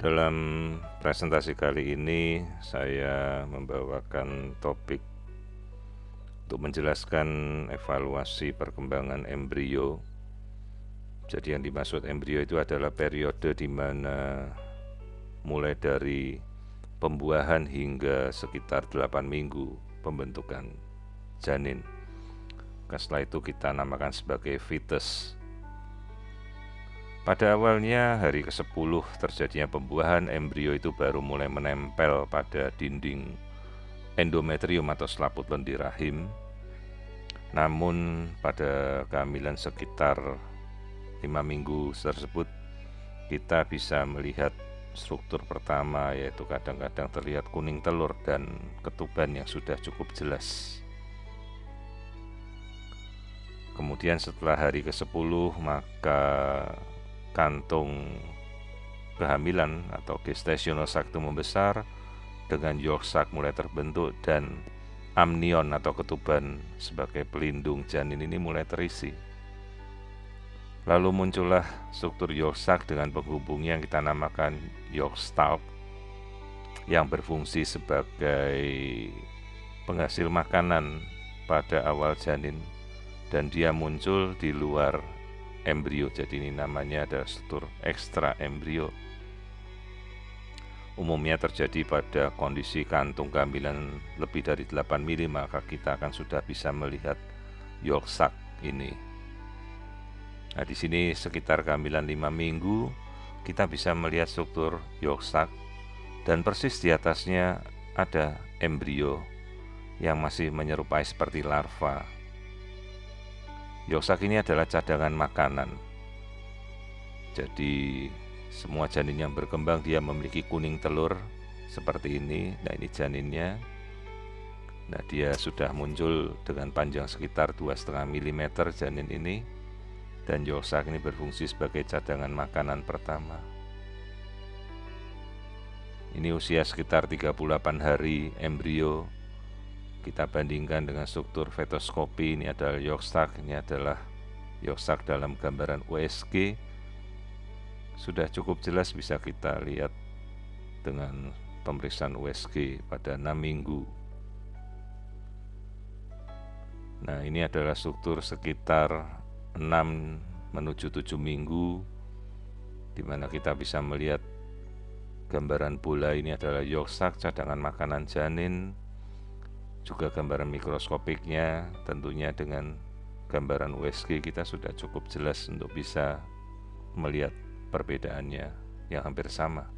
Dalam presentasi kali ini saya membawakan topik untuk menjelaskan evaluasi perkembangan embrio. Jadi yang dimaksud embrio itu adalah periode di mana mulai dari pembuahan hingga sekitar 8 minggu pembentukan janin. Setelah itu kita namakan sebagai fetus. Pada awalnya hari ke-10 terjadinya pembuahan, embrio itu baru mulai menempel pada dinding endometrium atau selaput lendir rahim. Namun pada kehamilan sekitar 5 minggu tersebut kita bisa melihat struktur pertama, yaitu kadang-kadang terlihat kuning telur dan ketuban yang sudah cukup jelas. Kemudian setelah hari ke-10 maka kantung kehamilan atau gestational sac itu membesar dengan yolk sac mulai terbentuk dan amnion atau ketuban sebagai pelindung janin ini mulai terisi. Lalu muncullah struktur yolk sac dengan penghubungnya yang kita namakan yolk stalk yang berfungsi sebagai penghasil makanan pada awal janin, dan dia muncul di luar embrio. Jadi ini namanya adalah struktur ekstra embrio. Umumnya terjadi pada kondisi kantung kehamilan lebih dari 8 mili, maka kita akan sudah bisa melihat yolk sac ini. Nah, di sini sekitar kehamilan 5 minggu kita bisa melihat struktur yolk sac, dan persis di atasnya ada embrio yang masih menyerupai seperti larva. Yolk sac ini adalah cadangan makanan. Jadi semua janin yang berkembang dia memiliki kuning telur seperti ini. Nah, ini janinnya. Nah, dia sudah muncul dengan panjang sekitar 2,5 mm janin ini, dan yolk sac ini berfungsi sebagai cadangan makanan pertama. Ini usia sekitar 38 hari embrio. Kita bandingkan dengan struktur fetoskopi. Ini adalah yolk sac, ini adalah yolk sac dalam gambaran USG. Sudah cukup jelas bisa kita lihat dengan pemeriksaan USG pada 6 minggu. Nah, ini adalah struktur sekitar 6 menuju 7 minggu, di mana kita bisa melihat gambaran bola. Ini adalah yolk sac, cadangan makanan janin, juga gambaran mikroskopiknya. Tentunya dengan gambaran USG kita sudah cukup jelas untuk bisa melihat perbedaannya yang hampir sama.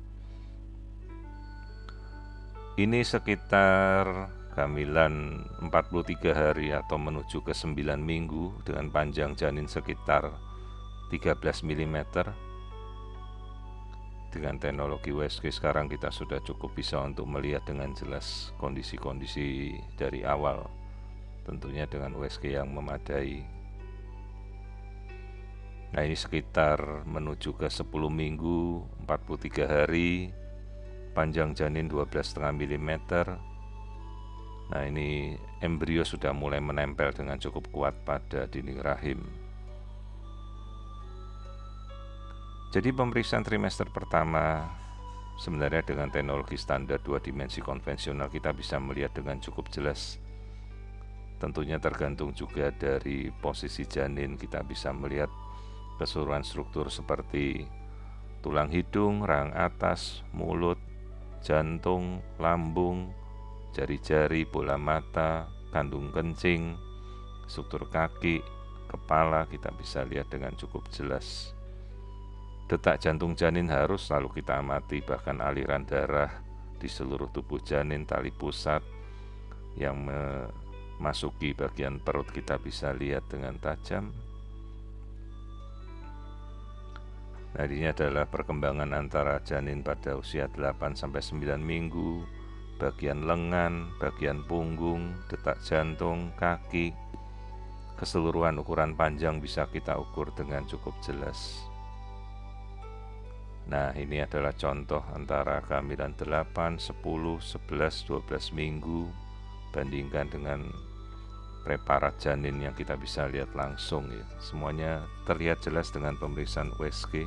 Ini sekitar kehamilan 43 hari atau menuju ke 9 minggu dengan panjang janin sekitar 13 mm. Dengan teknologi USG sekarang kita sudah cukup bisa untuk melihat dengan jelas kondisi-kondisi dari awal, tentunya dengan USG yang memadai. Nah, ini sekitar menuju ke 10 minggu, 43 hari, panjang janin 12,5 mm. Nah, ini embrio sudah mulai menempel dengan cukup kuat pada dinding rahim. Jadi pemeriksaan trimester pertama sebenarnya dengan teknologi standar 2 dimensi konvensional kita bisa melihat dengan cukup jelas. Tentunya tergantung juga dari posisi janin, kita bisa melihat keseluruhan struktur seperti tulang hidung, rahang atas, mulut, jantung, lambung, jari-jari, bola mata, kandung kencing, struktur kaki, kepala kita bisa lihat dengan cukup jelas. Detak jantung janin harus selalu kita amati, bahkan aliran darah di seluruh tubuh janin, tali pusat yang memasuki bagian perut kita bisa lihat dengan tajam. Nah, ini adalah perkembangan antara janin pada usia 8-9 minggu, bagian lengan, bagian punggung, detak jantung, kaki, keseluruhan ukuran panjang bisa kita ukur dengan cukup jelas. Nah, ini adalah contoh antara kehamilan 8, 10, 11, 12 minggu, bandingkan dengan preparat janin yang kita bisa lihat langsung ya. Semuanya terlihat jelas dengan pemeriksaan USG.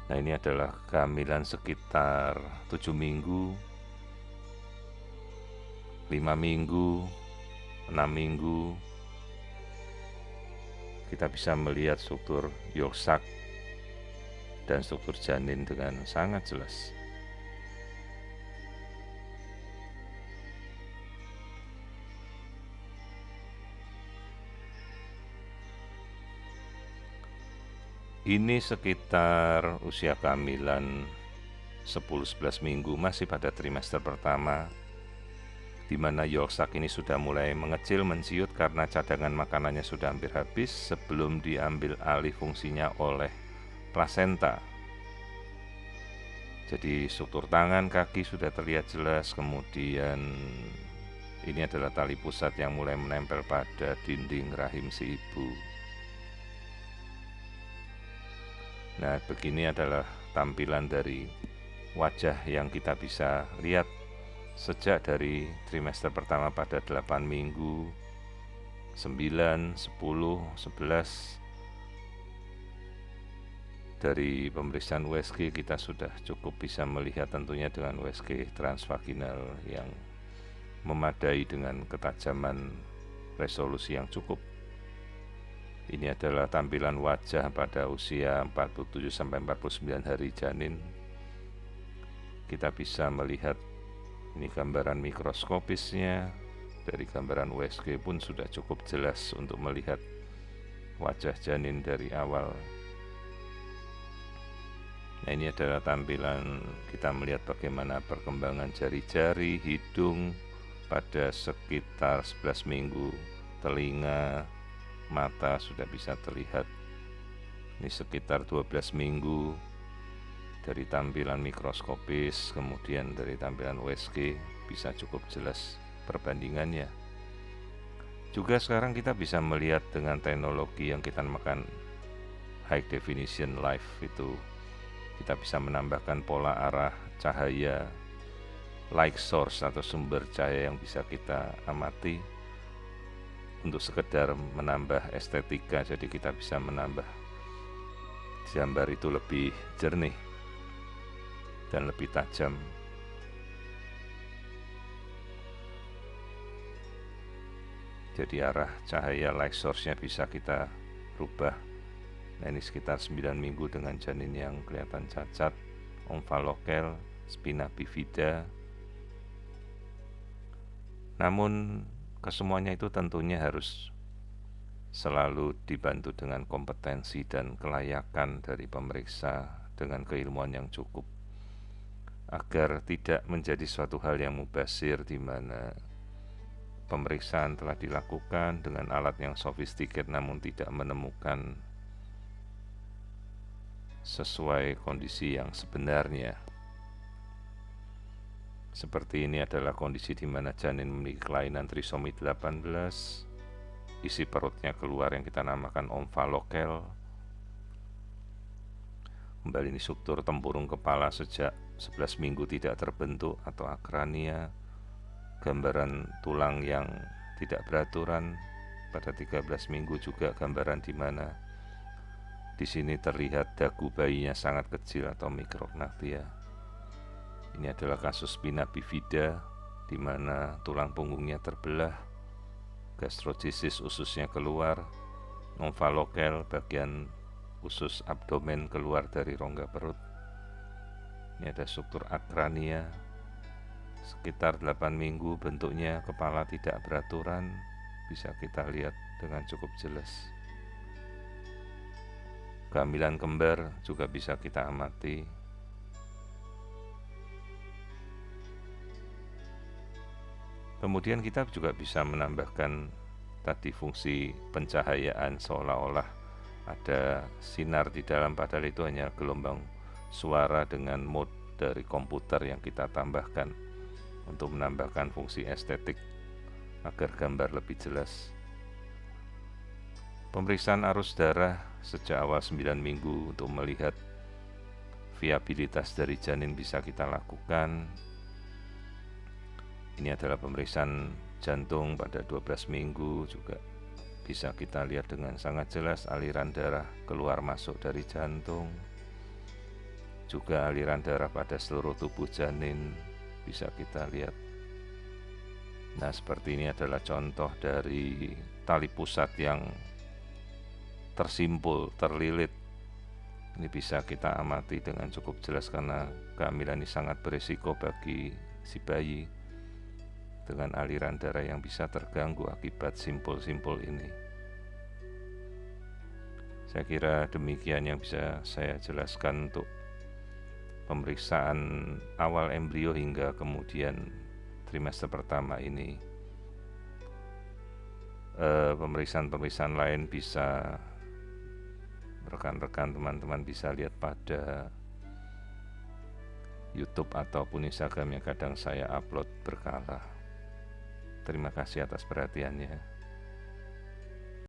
Nah, ini adalah kehamilan sekitar 7 minggu, 5 minggu, 6 minggu. Kita bisa melihat struktur yolk sac dan struktur janin dengan sangat jelas. Ini sekitar usia kehamilan 10-11 minggu, masih pada trimester pertama, di mana yolk sac ini sudah mulai mengecil, menciut karena cadangan makanannya sudah hampir habis sebelum diambil alih fungsinya oleh plasenta. Jadi struktur tangan, kaki sudah terlihat jelas, kemudian ini adalah tali pusat yang mulai menempel pada dinding rahim si ibu. Nah, begini adalah tampilan dari wajah yang kita bisa lihat sejak dari trimester pertama pada 8 minggu, 9, 10, 11. Dari pemeriksaan USG kita sudah cukup bisa melihat tentunya dengan USG transvaginal yang memadai dengan ketajaman resolusi yang cukup. Ini adalah tampilan wajah pada usia 47-49 hari janin. Kita bisa melihat ini gambaran mikroskopisnya. Dari gambaran USG pun sudah cukup jelas untuk melihat wajah janin dari awal. Nah, ini adalah tampilan kita melihat bagaimana perkembangan jari-jari, hidung pada sekitar 11 minggu, telinga, mata sudah bisa terlihat. Ini sekitar 12 minggu dari tampilan mikroskopis, kemudian dari tampilan USG bisa cukup jelas perbandingannya. Juga sekarang kita bisa melihat dengan teknologi yang kita namakan high definition live, itu kita bisa menambahkan pola arah cahaya, light source atau sumber cahaya yang bisa kita amati untuk sekedar menambah estetika. Jadi kita bisa menambah gambar itu lebih jernih dan lebih tajam. Jadi arah cahaya light source-nya bisa kita rubah. Nah, ini sekitar 9 minggu dengan janin yang kelihatan cacat, omphalokel, spina bifida. Namun kesemuanya itu tentunya harus selalu dibantu dengan kompetensi dan kelayakan dari pemeriksa dengan keilmuan yang cukup, agar tidak menjadi suatu hal yang mubazir di mana pemeriksaan telah dilakukan dengan alat yang sofistikate namun tidak menemukan sesuai kondisi yang sebenarnya. Seperti ini adalah kondisi di mana janin memiliki kelainan trisomi 18, isi perutnya keluar yang kita namakan omphalokel. Kembali ini struktur tempurung kepala sejak 11 minggu tidak terbentuk atau akrania, gambaran tulang yang tidak beraturan pada 13 minggu, juga gambaran di mana di sini terlihat dagu bayinya sangat kecil atau mikrognathia. Ini adalah kasus spina bifida di mana tulang punggungnya terbelah, gastrogesis ususnya keluar, omphalokel bagian usus abdomen keluar dari rongga perut. Ini ada struktur akrania sekitar 8 minggu, bentuknya kepala tidak beraturan, bisa kita lihat dengan cukup jelas. Kehamilan kembar juga bisa kita amati. Kemudian kita juga bisa menambahkan tadi fungsi pencahayaan, seolah-olah ada sinar di dalam, padahal itu hanya gelombang suara dengan mode dari komputer yang kita tambahkan untuk menambahkan fungsi estetik agar gambar lebih jelas. Pemeriksaan arus darah sejak awal 9 minggu untuk melihat viabilitas dari janin bisa kita lakukan. Ini adalah pemeriksaan jantung pada 12 minggu, juga bisa kita lihat dengan sangat jelas aliran darah keluar masuk dari jantung. juga aliran darah pada seluruh tubuh janin bisa kita lihat. Nah, seperti ini adalah contoh dari tali pusat yang tersimpul, terlilit. Ini bisa kita amati dengan cukup jelas karena kehamilan ini sangat berisiko bagi si bayi dengan aliran darah yang bisa terganggu akibat simpul-simpul ini. Saya kira demikian yang bisa saya jelaskan untuk pemeriksaan awal embrio hingga kemudian trimester pertama ini. Pemeriksaan-pemeriksaan lain bisa rekan-rekan teman-teman bisa lihat pada YouTube ataupun Instagram yang kadang saya upload berkala. Terima kasih atas perhatiannya.